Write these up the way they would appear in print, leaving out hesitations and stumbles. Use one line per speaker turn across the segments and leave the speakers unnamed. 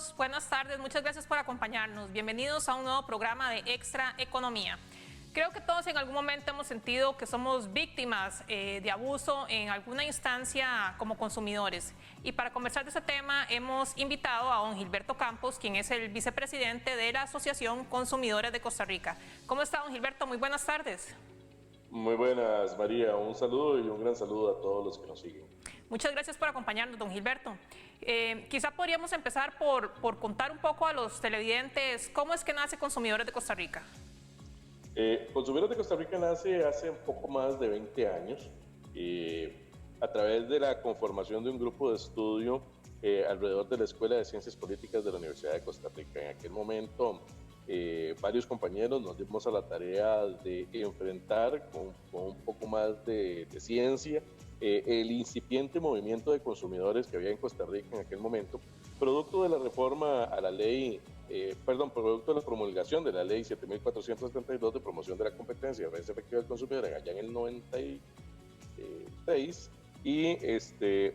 todos, buenas tardes, muchas gracias por acompañarnos. Bienvenidos a un nuevo programa de Extra Economía. Creo que todos en algún momento hemos sentido que somos víctimas de abuso en alguna instancia como consumidores. Y para conversar de ese tema hemos invitado a don Gilberto Campos, quien es el vicepresidente de la Asociación Consumidores de Costa Rica. ¿Cómo está, don Gilberto? Muy buenas tardes.
Muy buenas, María. Un saludo y un gran saludo a todos los que nos siguen.
Muchas gracias por acompañarnos, don Gilberto. Quizá podríamos empezar por contar un poco a los televidentes cómo es que nace Consumidores de Costa Rica.
Consumidores de Costa Rica nace hace un poco más de 20 años a través de la conformación de un grupo de estudio alrededor de la Escuela de Ciencias Políticas de la Universidad de Costa Rica. En aquel momento, varios compañeros nos dimos a la tarea de enfrentar con un poco más de ciencia el incipiente movimiento de consumidores que había en Costa Rica en aquel momento, producto de la reforma a la ley, producto de la promulgación de la ley 7472 de promoción de la competencia y defensa efectiva del consumidor allá en el 96 y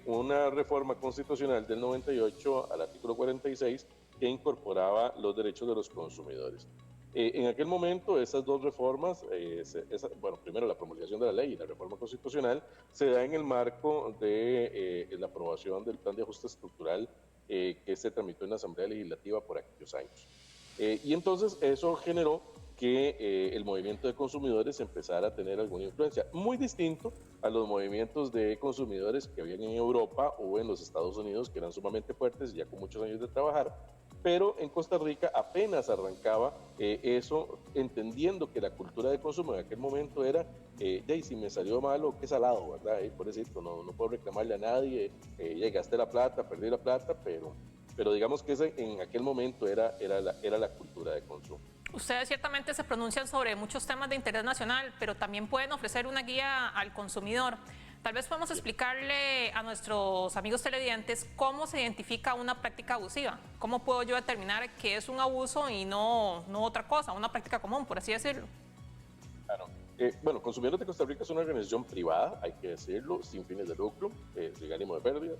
una reforma constitucional del 98 al artículo 46 que incorporaba los derechos de los consumidores. En aquel momento, esas dos reformas, primero la promulgación de la ley y la reforma constitucional, se da en el marco de la aprobación del plan de ajuste estructural que se tramitó en la Asamblea Legislativa por aquellos años. Y entonces eso generó que el movimiento de consumidores empezara a tener alguna influencia, muy distinto a los movimientos de consumidores que habían en Europa o en los Estados Unidos, que eran sumamente fuertes, ya con muchos años de trabajar, pero en Costa Rica apenas arrancaba eso, entendiendo que la cultura de consumo en aquel momento era, si me salió malo, qué salado, ¿verdad? Pobrecito, no puedo reclamarle a nadie, gasté la plata, perdí la plata, pero digamos que ese en aquel momento era la cultura de consumo.
Ustedes ciertamente se pronuncian sobre muchos temas de interés nacional, pero también pueden ofrecer una guía al consumidor. Tal vez podemos explicarle a nuestros amigos televidentes cómo se identifica una práctica abusiva. ¿Cómo puedo yo determinar que es un abuso y no otra cosa, una práctica común, por así decirlo?
Claro. Consumidores de Costa Rica es una organización privada, hay que decirlo, sin fines de lucro, sin ánimo de pérdida,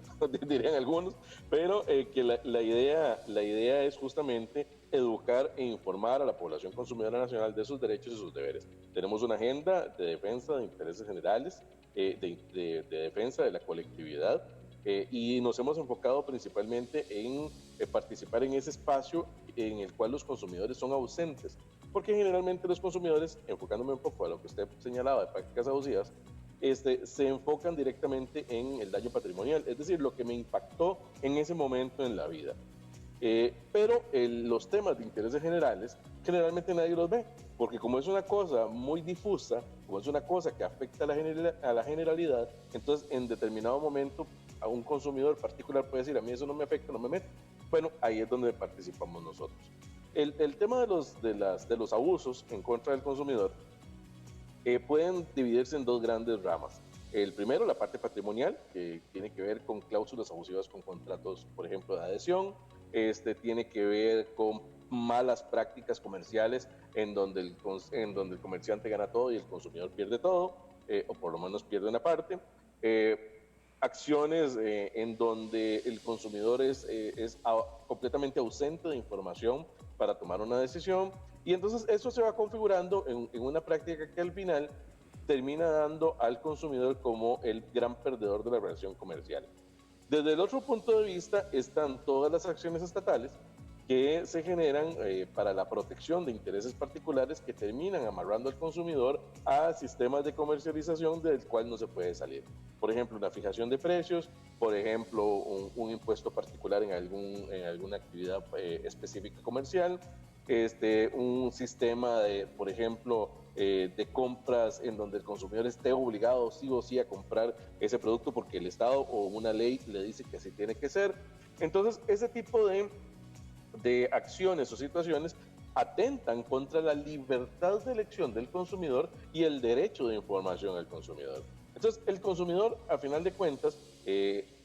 dirían algunos, pero que la idea es justamente educar e informar a la población consumidora nacional de sus derechos y sus deberes. Tenemos una agenda de defensa de intereses generales, de defensa de la colectividad, y nos hemos enfocado principalmente en participar en ese espacio en el cual los consumidores son ausentes, porque generalmente los consumidores, enfocándome un poco a lo que usted señalaba de prácticas abusivas, se enfocan directamente en el daño patrimonial, es decir, lo que me impactó en ese momento en la vida. Pero los temas de intereses generales generalmente nadie los ve, porque como es una cosa muy difusa, como es una cosa que afecta a la generalidad, entonces en determinado momento a un consumidor particular puede decir, a mí eso no me afecta, no me mete. Bueno, ahí es donde participamos nosotros. El tema de los abusos en contra del consumidor pueden dividirse en dos grandes ramas. El primero, la parte patrimonial, que tiene que ver con cláusulas abusivas con contratos, por ejemplo, de adhesión. Tiene que ver con malas prácticas comerciales en donde el comerciante gana todo y el consumidor pierde todo, o por lo menos pierde una parte. Acciones en donde el consumidor es completamente ausente de información para tomar una decisión, y entonces eso se va configurando en una práctica que al final termina dando al consumidor como el gran perdedor de la relación comercial. Desde el otro punto de vista están todas las acciones estatales que se generan para la protección de intereses particulares que terminan amarrando al consumidor a sistemas de comercialización del cual no se puede salir. Por ejemplo, una fijación de precios, por ejemplo, un impuesto particular en alguna actividad específica comercial, un sistema de, por ejemplo, de compras en donde el consumidor esté obligado sí o sí a comprar ese producto porque el Estado o una ley le dice que así tiene que ser. Entonces, ese tipo de acciones o situaciones atentan contra la libertad de elección del consumidor y el derecho de información al consumidor. Entonces, el consumidor, a final de cuentas,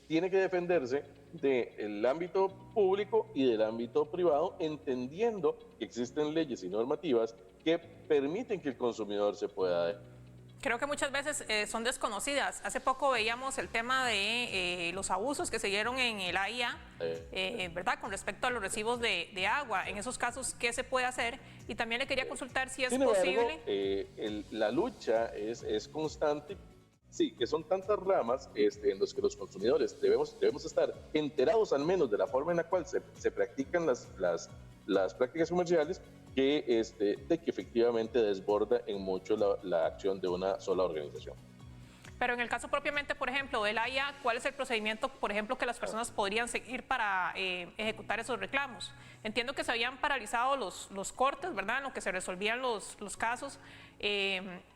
tiene que defenderse del ámbito público y del ámbito privado, entendiendo que existen leyes y normativas que permiten que el consumidor se pueda defender.
Creo que muchas veces son desconocidas. Hace poco veíamos el tema de los abusos que se dieron en el AIA, ¿verdad? Con respecto a los recibos de agua. En esos casos, ¿qué se puede hacer? Y también le quería consultar si es posible.
La lucha es constante. Sí, que son tantas ramas en las que los consumidores debemos estar enterados al menos de la forma en la cual se practican las prácticas comerciales, de que efectivamente desborda en mucho la acción de una sola organización.
Pero en el caso propiamente, por ejemplo, del AIA, ¿cuál es el procedimiento, por ejemplo, que las personas podrían seguir para ejecutar esos reclamos? Entiendo que se habían paralizado los cortes, ¿verdad?, en lo que se resolvían los casos,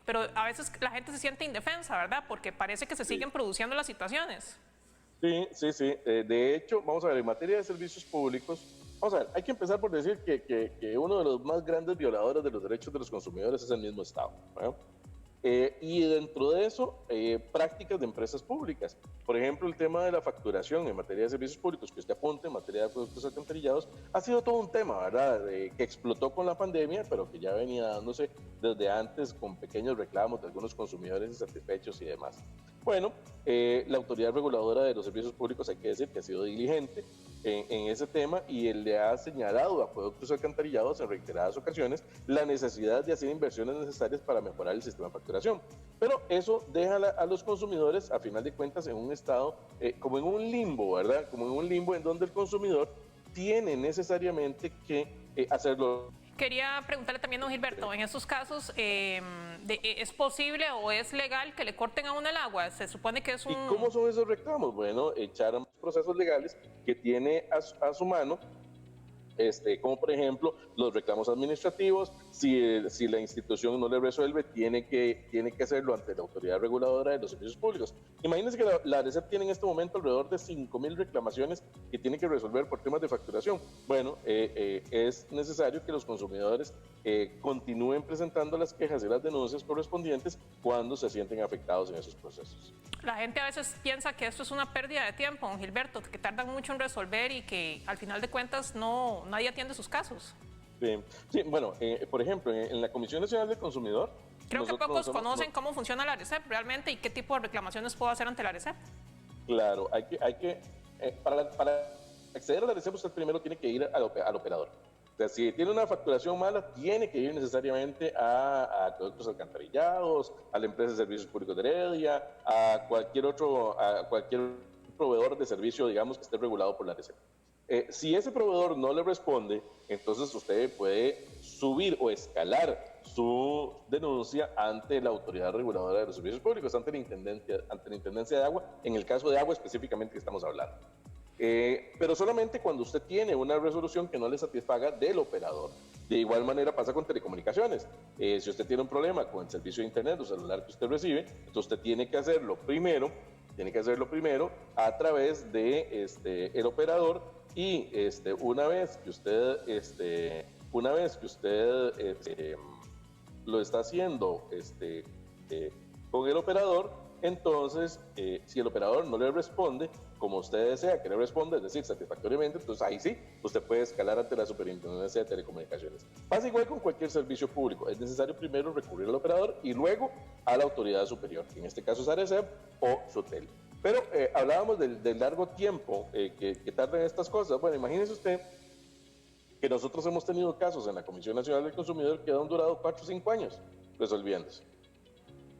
pero a veces la gente se siente indefensa, ¿verdad?, porque parece que se siguen produciendo las situaciones.
Sí. De hecho, vamos a ver, en materia de servicios públicos, vamos a ver, hay que empezar por decir que uno de los más grandes violadores de los derechos de los consumidores es el mismo Estado, ¿no? Y dentro de eso, prácticas de empresas públicas. Por ejemplo, el tema de la facturación en materia de servicios públicos, que usted apunte en materia de productos alcantarillados, ha sido todo un tema, ¿verdad? Que explotó con la pandemia, pero que ya venía dándose desde antes con pequeños reclamos de algunos consumidores insatisfechos y demás. Bueno, la autoridad reguladora de los servicios públicos, hay que decir que ha sido diligente en ese tema y él le ha señalado a Acueductos Alcantarillados en reiteradas ocasiones la necesidad de hacer inversiones necesarias para mejorar el sistema de facturación. Pero eso deja a los consumidores, a final de cuentas, en un estado como en un limbo, ¿verdad? Como en un limbo en donde el consumidor tiene necesariamente que hacerlo.
Quería preguntarle también a don Gilberto, en estos casos, ¿es posible o es legal que le corten a uno el agua? Se supone que es un...
¿Y cómo son esos reclamos? Bueno, echar procesos legales que tiene a su mano, como por ejemplo los reclamos administrativos. Si la institución no le resuelve, tiene que hacerlo ante la autoridad reguladora de los servicios públicos. Imagínense que la ARECEP tiene en este momento alrededor de 5.000 reclamaciones que tiene que resolver por temas de facturación. Bueno, es necesario que los consumidores continúen presentando las quejas y las denuncias correspondientes cuando se sienten afectados en esos procesos.
La gente a veces piensa que esto es una pérdida de tiempo, don Gilberto, que tardan mucho en resolver y que al final de cuentas nadie atiende sus casos.
Sí, bueno, por ejemplo, en la Comisión Nacional del Consumidor...
Creo que pocos conocen cómo funciona la ARECEP realmente y qué tipo de reclamaciones puedo hacer ante la ARECEP.
Claro, para acceder a la ARECEP usted primero tiene que ir al operador. O sea, si tiene una facturación mala, tiene que ir necesariamente a Acueductos Alcantarillados, a la empresa de servicios públicos de Heredia, a cualquier proveedor de servicio, digamos, que esté regulado por la ARECEP. Si ese proveedor no le responde, entonces usted puede subir o escalar su denuncia ante la autoridad reguladora de los servicios públicos, ante la Intendencia de Agua, en el caso de agua específicamente que estamos hablando. Pero solamente cuando usted tiene una resolución que no le satisfaga del operador. De igual manera pasa con telecomunicaciones. Si usted tiene un problema con el servicio de internet o celular que usted recibe, entonces usted tiene que hacerlo primero a través de el operador, y una vez que usted lo está haciendo con el operador, entonces si el operador no le responde como usted desea que le responda, es decir, satisfactoriamente, entonces ahí sí, usted puede escalar ante la Superintendencia de Telecomunicaciones. Pasa igual con cualquier servicio público, es necesario primero recurrir al operador y luego a la autoridad superior, que en este caso es ARECEP o SUTEL. Pero hablábamos del largo tiempo que tardan estas cosas. Bueno, imagínese usted que nosotros hemos tenido casos en la Comisión Nacional del Consumidor que han durado 4 o 5 años resolviéndose.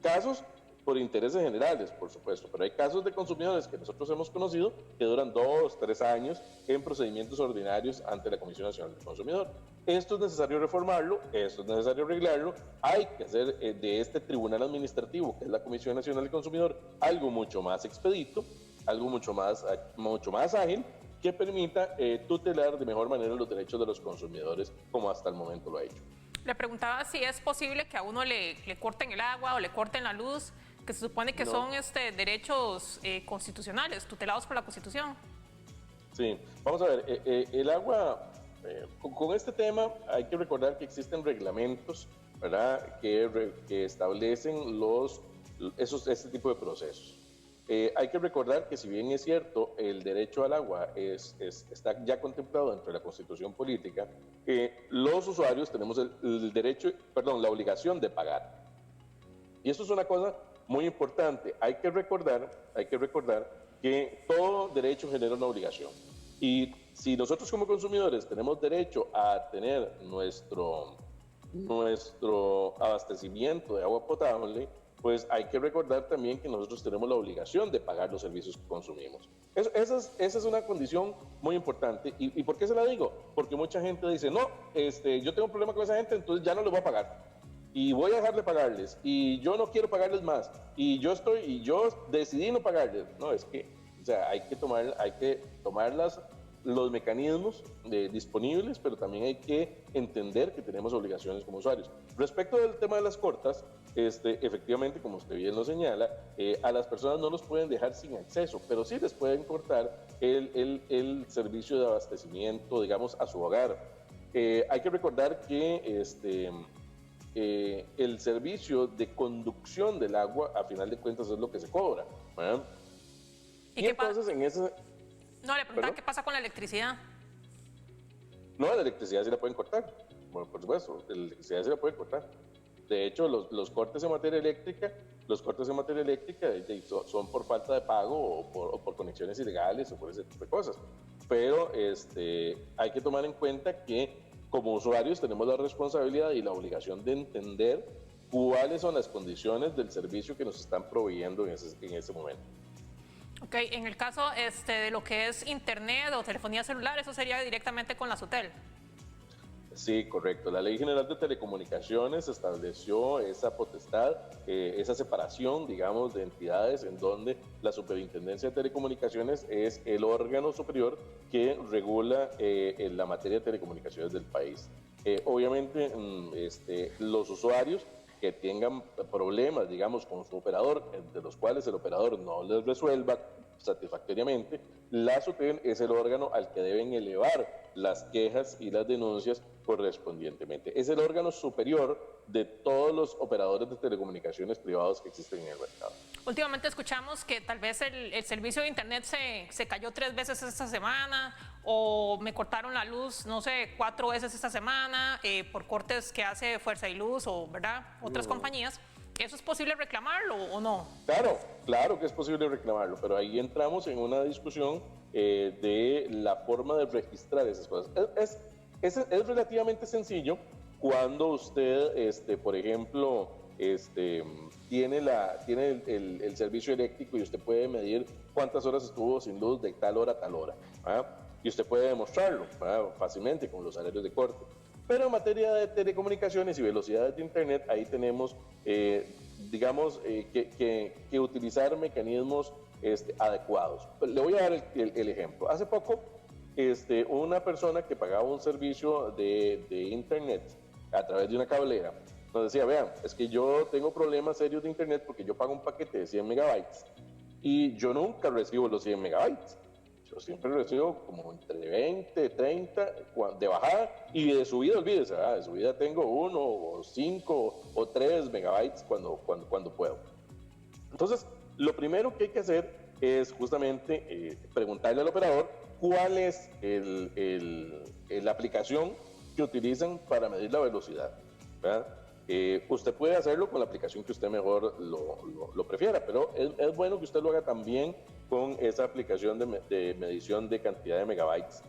Casos por intereses generales, por supuesto, pero hay casos de consumidores que nosotros hemos conocido que duran 2, 3 años en procedimientos ordinarios ante la Comisión Nacional del Consumidor. Esto es necesario reformarlo, esto es necesario arreglarlo, hay que hacer de este tribunal administrativo, que es la Comisión Nacional del Consumidor, algo mucho más expedito, algo mucho más ágil, que permita tutelar de mejor manera los derechos de los consumidores, como hasta el momento lo ha hecho.
Le preguntaba si es posible que a uno le corten el agua o le corten la luz, que se supone que son derechos constitucionales, tutelados por la Constitución.
Sí, vamos a ver, el agua, con este tema hay que recordar que existen reglamentos, ¿verdad?, que establecen este tipo de procesos. Hay que recordar que si bien es cierto, el derecho al agua está ya contemplado dentro de la Constitución política, los usuarios tenemos la obligación de pagar. Y eso es una cosa muy importante. Hay que recordar que todo derecho genera una obligación. Y si nosotros como consumidores tenemos derecho a tener nuestro abastecimiento de agua potable, pues hay que recordar también que nosotros tenemos la obligación de pagar los servicios que consumimos. Esa es una condición muy importante. ¿Y por qué se la digo? Porque mucha gente dice, no, yo tengo un problema con esa gente, entonces ya no les voy a pagar. Y voy a dejar de pagarles. Y yo no quiero pagarles más. Y yo decidí no pagarles. No, es que, o sea, hay que tomar los mecanismos disponibles, pero también hay que entender que tenemos obligaciones como usuarios. Respecto del tema de las cortas, efectivamente, como usted bien lo señala, a las personas no los pueden dejar sin acceso, pero sí les pueden cortar el servicio de abastecimiento, digamos, a su hogar. Hay que recordar que el servicio de conducción del agua, a final de cuentas, es lo que se cobra, ¿verdad?
Y entonces, en ese... No, le preguntaba qué pasa con la electricidad.
No, la electricidad sí la pueden cortar, bueno, por supuesto, la electricidad sí la pueden cortar. De hecho, los cortes en materia eléctrica, son por falta de pago o por conexiones ilegales o por ese tipo de cosas. Pero hay que tomar en cuenta que como usuarios tenemos la responsabilidad y la obligación de entender cuáles son las condiciones del servicio que nos están proveyendo en ese momento.
Ok, en el caso de lo que es internet o telefonía celular, eso sería directamente con la SUTEL.
Sí, correcto. La Ley General de Telecomunicaciones estableció esa potestad, esa separación, digamos, de entidades en donde la Superintendencia de Telecomunicaciones es el órgano superior que regula la materia de telecomunicaciones del país. Obviamente, los usuarios que tengan problemas, digamos, con su operador, de los cuales el operador no les resuelva satisfactoriamente, la SUTEL es el órgano al que deben elevar las quejas y las denuncias correspondientemente. Es el órgano superior de todos los operadores de telecomunicaciones privados que existen en el mercado.
Últimamente escuchamos que tal vez el servicio de internet se cayó 3 veces esta semana, o me cortaron la luz, no sé, 4 veces esta semana, por cortes que hace Fuerza y Luz o, ¿verdad?, otras compañías. ¿Eso es posible reclamarlo o no?
Claro que es posible reclamarlo, pero ahí entramos en una discusión de la forma de registrar esas cosas. Es relativamente sencillo cuando usted, por ejemplo, tiene el servicio eléctrico y usted puede medir cuántas horas estuvo sin luz de tal hora a tal hora, ¿verdad? Y usted puede demostrarlo, ¿verdad?, fácilmente con los salarios de corte. Pero en materia de telecomunicaciones y velocidades de internet, ahí tenemos, que utilizar mecanismos adecuados. Le voy a dar el ejemplo. Hace poco, una persona que pagaba un servicio de internet a través de una cablera nos decía, vean, es que yo tengo problemas serios de internet porque yo pago un paquete de 100 megabytes y yo nunca recibo los 100 megabytes. Yo siempre recibo como entre 20, 30 de bajada, y de subida, olvídese, de subida tengo 1 o 5 o 3 megabytes cuando puedo. Entonces, lo primero que hay que hacer es justamente preguntarle al operador cuál es la aplicación que utilizan para medir la velocidad, ¿verdad? Usted puede hacerlo con la aplicación que usted mejor lo prefiera, pero es bueno que usted lo haga también con esa aplicación de medición de cantidad de megabytes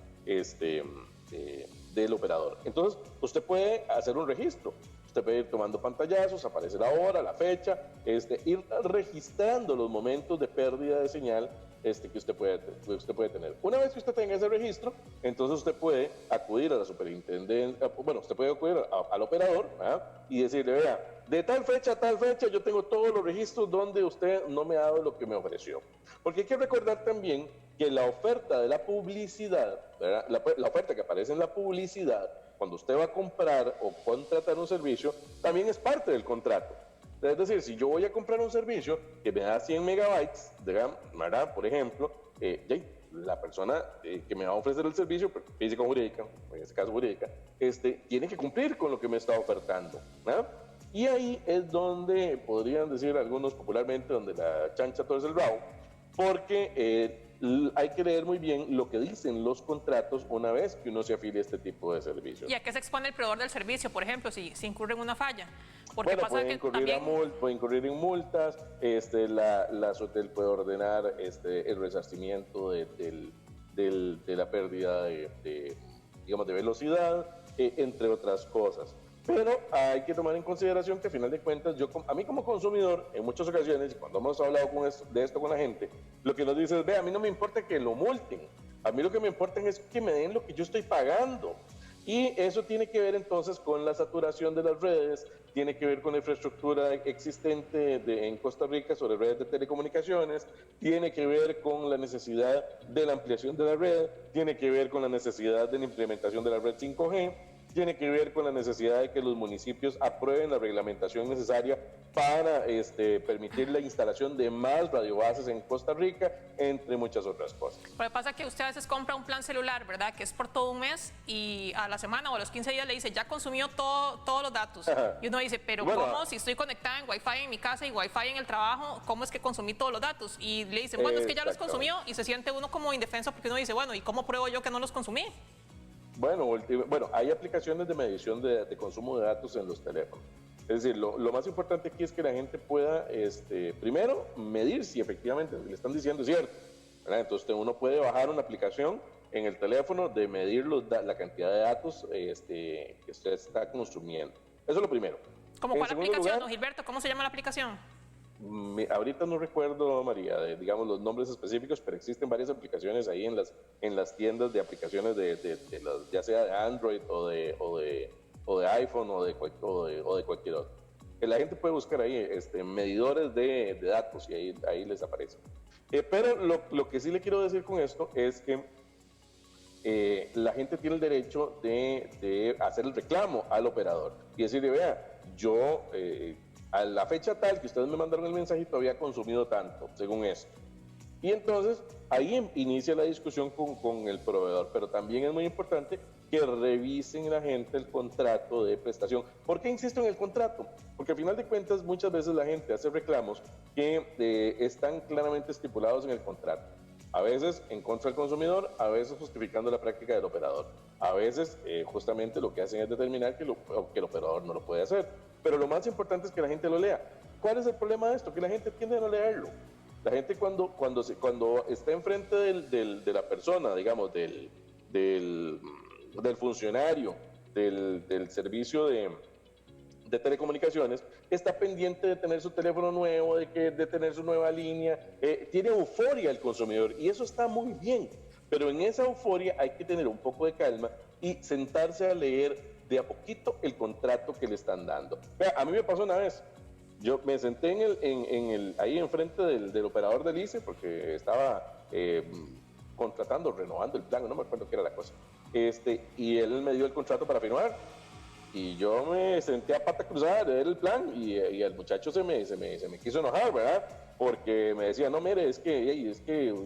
del operador. Entonces, usted puede hacer un registro. Usted puede ir tomando pantallazos, aparece la hora, la fecha, ir registrando los momentos de pérdida de señal que usted puede tener. Una vez que usted tenga ese registro, entonces usted puede acudir a la superintendencia, usted puede acudir al operador, ¿verdad?, y decirle, vea, de tal fecha a tal fecha yo tengo todos los registros donde usted no me ha dado lo que me ofreció. Porque hay que recordar también que la oferta de la publicidad, ¿verdad?, la oferta que aparece en la publicidad, cuando usted va a comprar o contratar un servicio, también es parte del contrato. Es decir, si yo voy a comprar un servicio que me da 100 megabytes, ¿verdad?, por ejemplo, la persona que me va a ofrecer el servicio, física o jurídica, en este caso jurídica, tiene que cumplir con lo que me está ofertando, ¿verdad? Y ahí es donde podrían decir algunos popularmente, donde la chancha torce el rabo, porque hay que leer muy bien lo que dicen los contratos una vez que uno se afilia a este tipo de servicios.
¿Y a qué se expone el proveedor del servicio, por ejemplo, si incurre en una falla? Porque
Bueno,
pasa que también...
pueden incurrir en multas, la SOTEL puede ordenar el resarcimiento de la pérdida digamos, de velocidad, entre otras cosas. Pero hay que tomar en consideración que, a final de cuentas, a mí como consumidor, en muchas ocasiones, cuando hemos hablado de esto con la gente, lo que nos dice es, ve, a mí no me importa que lo multen, a mí lo que me importa es que me den lo que yo estoy pagando. Y eso tiene que ver entonces con la saturación de las redes, tiene que ver con la infraestructura existente en Costa Rica sobre redes de telecomunicaciones, tiene que ver con la necesidad de la ampliación de la red, tiene que ver con la necesidad de la implementación de la red 5G, tiene que ver con la necesidad de que los municipios aprueben la reglamentación necesaria para permitir la instalación de más radiobases en Costa Rica, entre muchas otras cosas.
Lo que pasa es que usted a veces compra un plan celular, ¿verdad? Que es por todo un mes y a la semana o a los 15 días le dice, ya consumió todos los datos. Y uno dice, pero bueno, ¿cómo? Si estoy conectada en Wi-Fi en mi casa y Wi-Fi en el trabajo, ¿cómo es que consumí todos los datos? Y le dicen, bueno, es que ya los consumió y se siente uno como indefenso porque uno dice, bueno, ¿y cómo pruebo yo que no los consumí?
Bueno, hay aplicaciones de medición de consumo de datos en los teléfonos. Es decir, lo más importante aquí es que la gente pueda, primero, medir si efectivamente lo que le están diciendo es cierto, ¿verdad? Entonces uno puede bajar una aplicación en el teléfono de medir la cantidad de datos que usted está consumiendo. Eso es lo primero.
¿Cómo cuál aplicación, don Gilberto? ¿Cómo se llama la aplicación?
Ahorita no recuerdo, María, digamos los nombres específicos, pero existen varias aplicaciones ahí en las tiendas de aplicaciones ya sea de Android o de iPhone o de cualquier otro. Que la gente puede buscar ahí medidores de datos y ahí les aparece. Pero lo que sí le quiero decir con esto es que la gente tiene el derecho de hacer el reclamo al operador y decirle, vea, yo a la fecha tal que ustedes me mandaron el mensajito había consumido tanto, según esto. Y entonces ahí inicia la discusión con el proveedor, pero también es muy importante que revisen la gente el contrato de prestación. ¿Por qué insisto en el contrato? Porque al final de cuentas muchas veces la gente hace reclamos que están claramente estipulados en el contrato. A veces en contra del consumidor, a veces justificando la práctica del operador. A veces justamente lo que hacen es determinar que el operador no lo puede hacer. Pero lo más importante es que la gente lo lea. ¿Cuál es el problema de esto? Que la gente tiende a no leerlo. La gente cuando está enfrente de la persona, digamos, del funcionario, del servicio de telecomunicaciones, está pendiente de tener su teléfono nuevo, de tener su nueva línea, tiene euforia el consumidor y eso está muy bien, pero en esa euforia hay que tener un poco de calma y sentarse a leer de a poquito el contrato que le están dando. Vea, a mí me pasó una vez, yo me senté ahí enfrente del operador del ICE porque estaba renovando el plan, no me acuerdo qué era la cosa, y él me dio el contrato para firmar. Y yo me senté a pata cruzada de ver el plan y el muchacho se me quiso enojar, ¿verdad? Porque me decía, no, mire, es que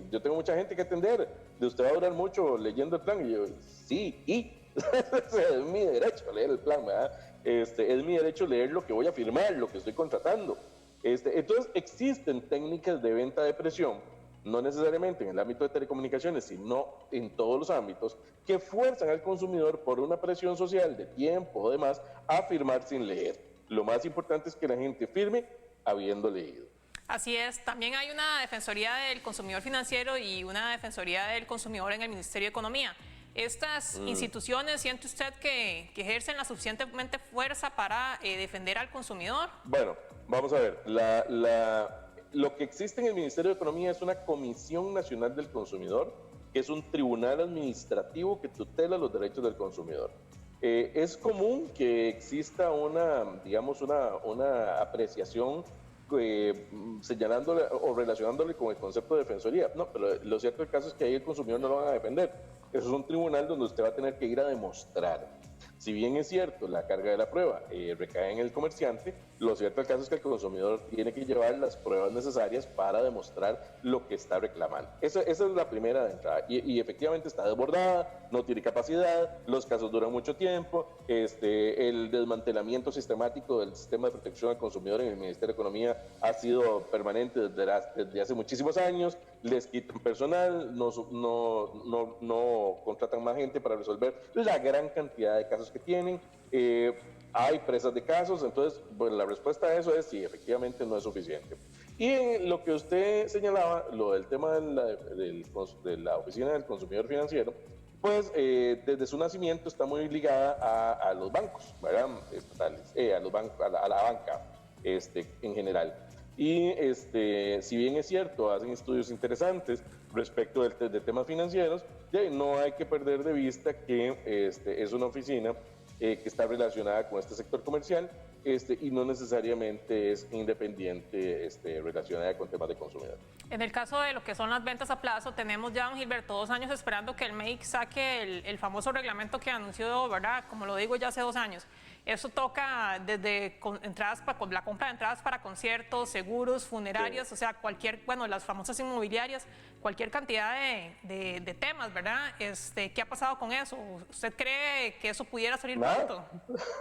yo tengo mucha gente que atender, de usted va a durar mucho leyendo el plan. Y yo, sí, es mi derecho leer el plan, ¿verdad? Es mi derecho leer lo que voy a firmar, lo que estoy contratando. Entonces existen técnicas de venta de presión, no necesariamente en el ámbito de telecomunicaciones, sino en todos los ámbitos, que fuerzan al consumidor por una presión social de tiempo o demás a firmar sin leer. Lo más importante es que la gente firme habiendo leído.
Así es, también hay una Defensoría del Consumidor Financiero y una Defensoría del Consumidor en el Ministerio de Economía. ¿Estas instituciones siente usted que ejercen la suficientemente fuerza para defender al consumidor?
Bueno, vamos a ver, lo que existe en el Ministerio de Economía es una Comisión Nacional del Consumidor, que es un tribunal administrativo que tutela los derechos del consumidor. Es común que exista una apreciación señalándole o relacionándole con el concepto de defensoría. No, pero lo cierto del caso es que ahí el consumidor no lo van a defender. Eso es un tribunal donde usted va a tener que ir a demostrar. Si bien es cierto, la carga de la prueba recae en el comerciante, lo cierto del caso es que el consumidor tiene que llevar las pruebas necesarias para demostrar lo que está reclamando. Esa es la primera de entrada. Y efectivamente está desbordada, no tiene capacidad, los casos duran mucho tiempo, el desmantelamiento sistemático del sistema de protección al consumidor en el Ministerio de Economía ha sido permanente desde hace muchísimos años, les quitan personal, no contratan más gente para resolver la gran cantidad de casos que tienen. hay presas de casos, entonces pues, la respuesta a eso es sí, efectivamente no es suficiente. Y en lo que usted señalaba, lo del tema de la Oficina del Consumidor Financiero, pues desde su nacimiento está muy ligada a los bancos, ¿verdad? Estatales, a los bancos, a la banca en general. Y si bien es cierto, hacen estudios interesantes respecto de temas financieros, no hay que perder de vista que es una oficina que está relacionada con este sector comercial y no necesariamente es independiente relacionada con temas de consumidor.
En el caso de lo que son las ventas a plazo, tenemos ya, don Gilberto, 2 años esperando que el MEIC saque el famoso reglamento que anunció, ¿verdad? Como lo digo, ya hace 2 años. Eso toca desde la compra de entradas para conciertos, seguros, funerarias, sí. O sea, las famosas inmobiliarias, cualquier cantidad de temas, ¿verdad? ¿Qué ha pasado con eso? ¿Usted cree que eso pudiera salir pronto?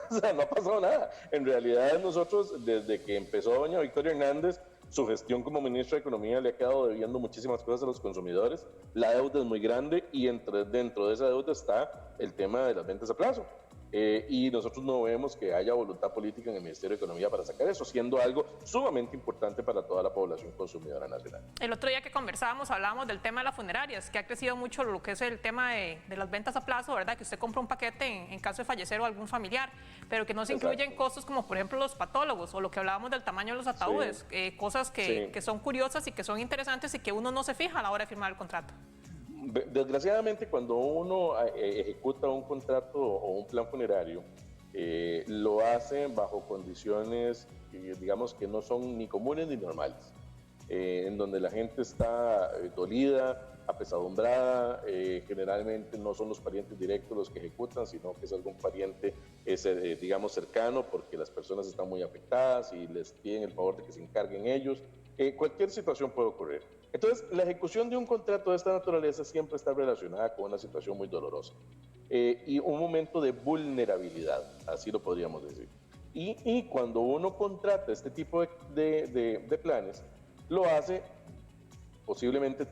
O sea, no ha pasado nada. En realidad nosotros, desde que empezó doña Victoria Hernández, su gestión como ministra de Economía le ha quedado debiendo muchísimas cosas a los consumidores. La deuda es muy grande y dentro de esa deuda está el tema de las ventas a plazo. Y nosotros no vemos que haya voluntad política en el Ministerio de Economía para sacar eso, siendo algo sumamente importante para toda la población consumidora nacional.
El otro día que conversábamos, hablábamos del tema de las funerarias, que ha crecido mucho lo que es el tema de las ventas a plazo, ¿verdad? Que usted compra un paquete en caso de fallecer o algún familiar, pero que no se incluyen costos como, por ejemplo, los patólogos o lo que hablábamos del tamaño de los ataúdes, sí. Cosas que son curiosas y que son interesantes y que uno no se fija a la hora de firmar el contrato.
Desgraciadamente, cuando uno ejecuta un contrato o un plan funerario, lo hace bajo condiciones, digamos, que no son ni comunes ni normales, en donde la gente está dolida, apesadumbrada, generalmente no son los parientes directos los que ejecutan, sino que es algún pariente, digamos, cercano, porque las personas están muy afectadas y les piden el favor de que se encarguen ellos. Cualquier situación puede ocurrir. Entonces, la ejecución de un contrato de esta naturaleza siempre está relacionada con una situación muy dolorosa y un momento de vulnerabilidad, así lo podríamos decir. Y cuando uno contrata este tipo de planes, lo hace posiblemente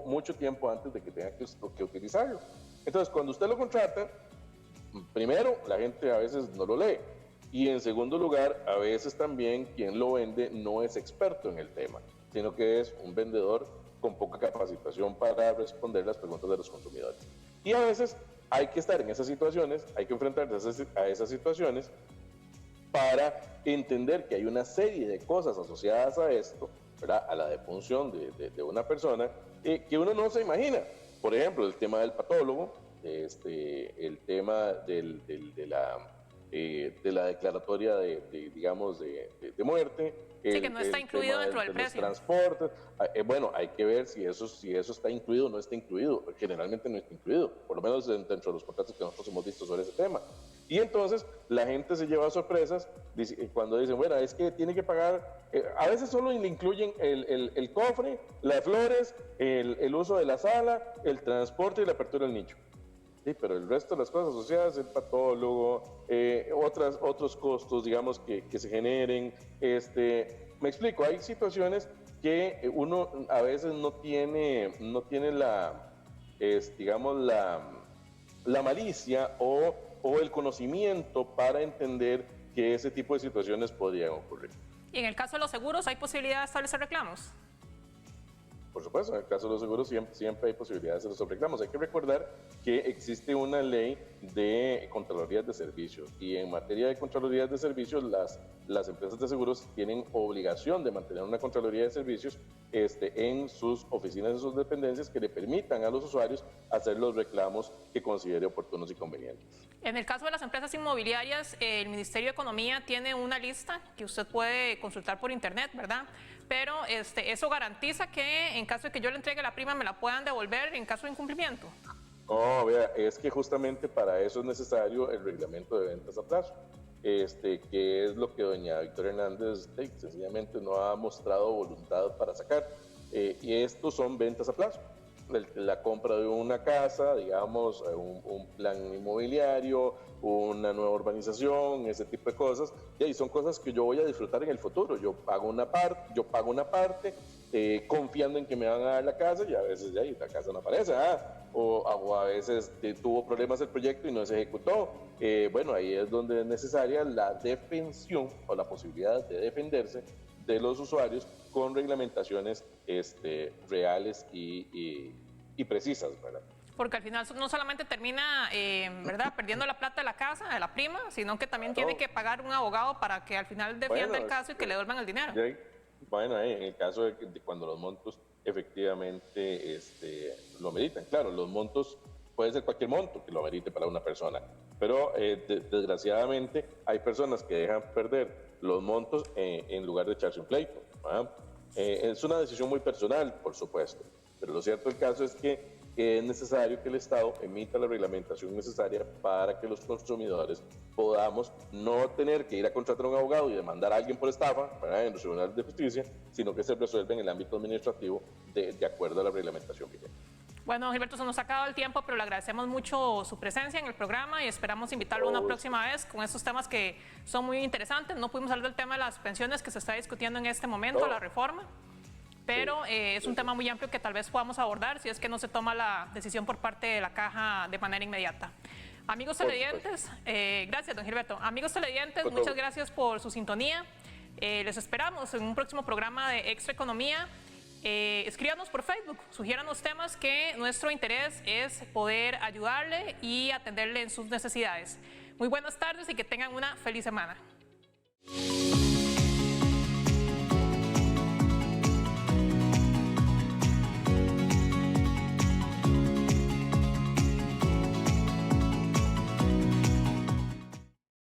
mucho tiempo antes de que tenga que utilizarlo. Entonces, cuando usted lo contrata, primero, la gente a veces no lo lee. Y en segundo lugar, a veces también quien lo vende no es experto en el tema, sino que es un vendedor con poca capacitación para responder las preguntas de los consumidores. Y a veces hay que estar en esas situaciones, hay que enfrentarse a esas situaciones para entender que hay una serie de cosas asociadas a esto, ¿verdad? A la defunción de una persona que uno no se imagina. Por ejemplo, el tema del patólogo, el tema de la declaratoria digamos, de muerte.
Sí, que no está incluido dentro del precio.
Los transportes. Bueno, hay que ver si eso está incluido o no está incluido. Generalmente no está incluido, por lo menos dentro de los contratos que nosotros hemos visto sobre ese tema. Y entonces la gente se lleva sorpresas cuando dicen, bueno, es que tiene que pagar, a veces solo le incluyen el cofre, las flores, el uso de la sala, el transporte y la apertura del nicho. Sí, pero el resto de las cosas asociadas, el patólogo, otros costos, digamos, que se generen. Me explico, hay situaciones que uno a veces no tiene digamos, la malicia o el conocimiento para entender que ese tipo de situaciones podrían ocurrir.
¿Y en el caso de los seguros hay posibilidad de establecer reclamos?
Por supuesto, en el caso de los seguros siempre hay posibilidades de hacer esos reclamos. Hay que recordar que existe una ley de Contralorías de Servicios y en materia de Contralorías de Servicios las empresas de seguros tienen obligación de mantener una Contraloría de Servicios en sus oficinas y sus dependencias que le permitan a los usuarios hacer los reclamos que considere oportunos y convenientes.
En el caso de las empresas inmobiliarias, el Ministerio de Economía tiene una lista que usted puede consultar por internet, ¿verdad? Pero eso garantiza que en caso de que yo le entregue la prima me la puedan devolver en caso de incumplimiento.
No, vea, es que justamente para eso es necesario el reglamento de ventas a plazo, que es lo que doña Victoria Hernández sencillamente no ha mostrado voluntad para sacar. Y estos son ventas a plazo. la compra de una casa, digamos, un plan inmobiliario, una nueva urbanización, ese tipo de cosas, y ahí son cosas que yo voy a disfrutar en el futuro. Yo pago una parte, confiando en que me van a dar la casa, y a veces ya la casa no aparece, o a veces tuvo problemas el proyecto y no se ejecutó. Bueno, ahí es donde es necesaria la defensión o la posibilidad de defenderse de los usuarios con reglamentaciones reales y precisas, ¿verdad?
Porque al final no solamente termina, ¿verdad?, perdiendo la plata de la casa, de la prima, sino que también tiene que pagar un abogado para que al final defienda el caso y que le devuelvan el dinero.
Bueno, en el caso de cuando los montos efectivamente lo meritan. Claro, los montos puede ser cualquier monto que lo merite para una persona, pero desgraciadamente hay personas que dejan perder los montos en lugar de echarse un pleito. Es una decisión muy personal, por supuesto, pero lo cierto del caso es que es necesario que el Estado emita la reglamentación necesaria para que los consumidores podamos no tener que ir a contratar a un abogado y demandar a alguien por estafa en los tribunales de justicia, sino que se resuelve en el ámbito administrativo de acuerdo a la reglamentación vigente.
Bueno, Gilberto, se nos ha acabado el tiempo, pero le agradecemos mucho su presencia en el programa y esperamos invitarlo una próxima vez con estos temas que son muy interesantes. No pudimos hablar del tema de las pensiones que se está discutiendo en este momento, la reforma, pero es un tema muy amplio que tal vez podamos abordar si es que no se toma la decisión por parte de la Caja de manera inmediata. Amigos televidentes, gracias, don Gilberto. Amigos televidentes, muchas gracias por su sintonía. Les esperamos en un próximo programa de Extra Economía. Escríbanos por Facebook, sugiéranos temas que nuestro interés es poder ayudarle y atenderle en sus necesidades. Muy buenas tardes y que tengan una feliz semana.